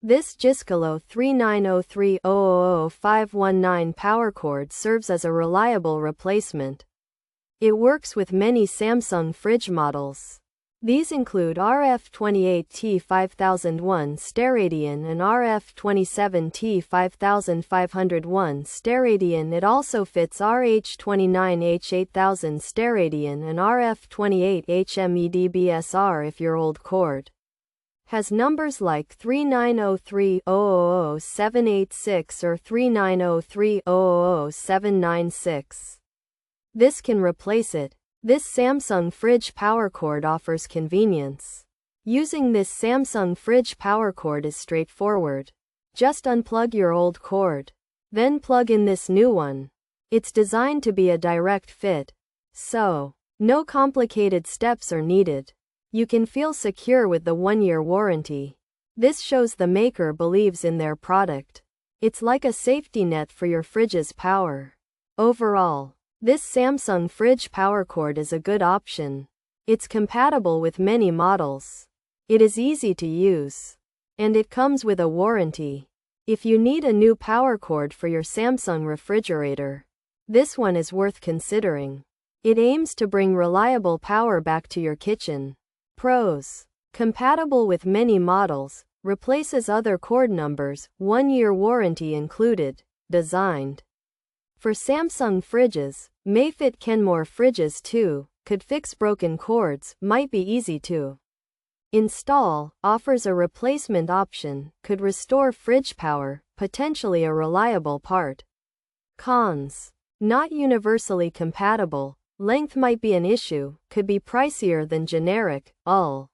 This Jisculo 39030000519 power cord serves as a reliable replacement. It works with many Samsung fridge models. These include RF28T5001SR and RF27T5501SR. It also fits RH29H8000SR and RF28HMEDBSR if your old cord has numbers like 39030000786 or 39030000796. This can replace it. This Samsung fridge power cord offers convenience. Using this Samsung fridge power cord is straightforward. Just unplug your old cord. Then plug in this new one. It's designed to be a direct fit, so no complicated steps are needed. You can feel secure with the 1-year warranty. This shows the maker believes in their product. It's like a safety net for your fridge's power. Overall, this Samsung fridge power cord is a good option. It's compatible with many models. It is easy to use. And it comes with a warranty. If you need a new power cord for your Samsung refrigerator, this one is worth considering. It aims to bring reliable power back to your kitchen. Pros: compatible with many models, replaces other cord numbers, 1-year warranty included, designed for Samsung fridges, may fit Kenmore fridges too, could fix broken cords, might be easy to install, offers a replacement option, could restore fridge power, potentially a reliable part. Cons: not universally compatible, length might be an issue, could be pricier than generic, UL.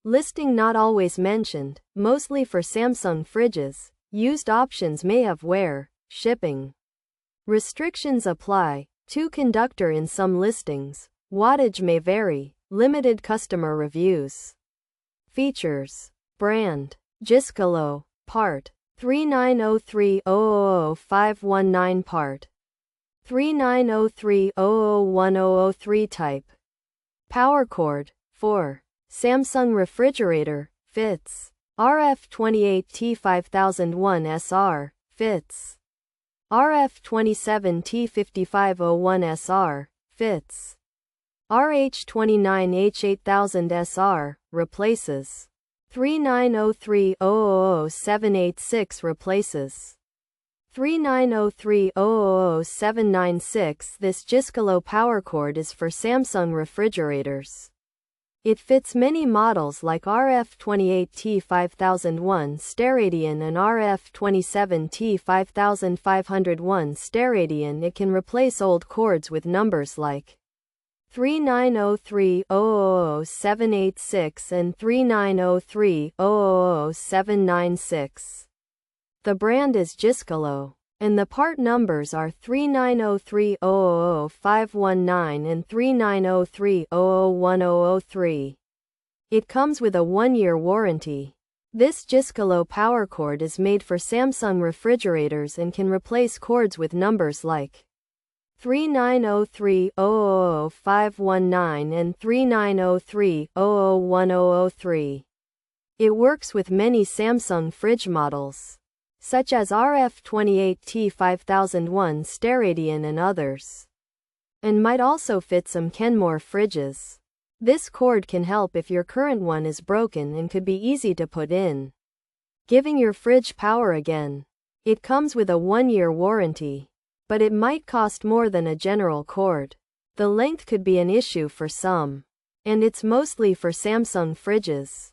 Listing not always mentioned, mostly for Samsung fridges, used options may have wear, shipping restrictions apply, 2 conductor in some listings, wattage may vary, limited customer reviews. Features: brand, Jisculo, part, 39030000519 part, 39030001003 type. Power cord, 4. Samsung refrigerator, fits. RF28T5001SR, fits. RF27T5501SR, fits. RH29H8000SR, replaces. 39030000786 replaces. 39030000796. This Jisculo power cord is for Samsung refrigerators. It fits many models like RF28T5001SR and RF27T5501SR. It can replace old cords with numbers like 39030000786 and 39030000796. The brand is Jisculo, and the part numbers are 39030000519 and 39030001003. It comes with a 1-year warranty. This Jisculo power cord is made for Samsung refrigerators and can replace cords with numbers like 39030000519 and 39030001003. It works with many Samsung fridge models, such as RF28T5001SR and others, and might also fit some Kenmore fridges. This cord can help if your current one is broken and could be easy to put in, giving your fridge power again. It comes with a 1-year warranty, but it might cost more than a general cord. The length could be an issue for some, and it's mostly for Samsung fridges.